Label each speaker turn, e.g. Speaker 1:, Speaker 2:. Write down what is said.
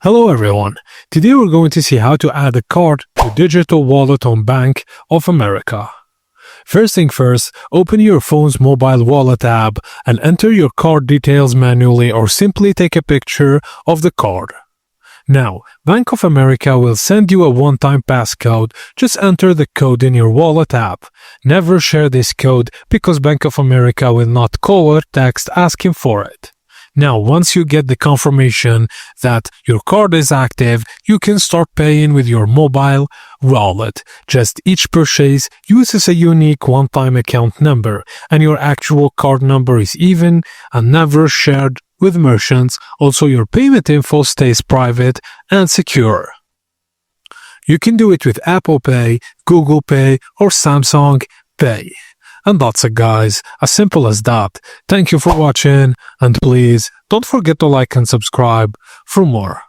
Speaker 1: Hello everyone, today we're going to see how to add a card to Digital Wallet on Bank of America. First thing first, open your phone's mobile wallet app and enter your card details manually or simply take a picture of the card. Now, Bank of America will send you a one-time passcode. Just enter the code in your wallet app. Never share this code because Bank of America will not call or text asking for it. Now, once you get the confirmation that your card is active, you can start paying with your mobile wallet. Just each purchase uses a unique one-time account number, and your actual card number is even and never shared with merchants. Also, your payment info stays private and secure. You can do it with Apple Pay, Google Pay, or Samsung Pay. And that's it, guys. As simple as that. Thank you for watching, and please don't forget to like and subscribe for more.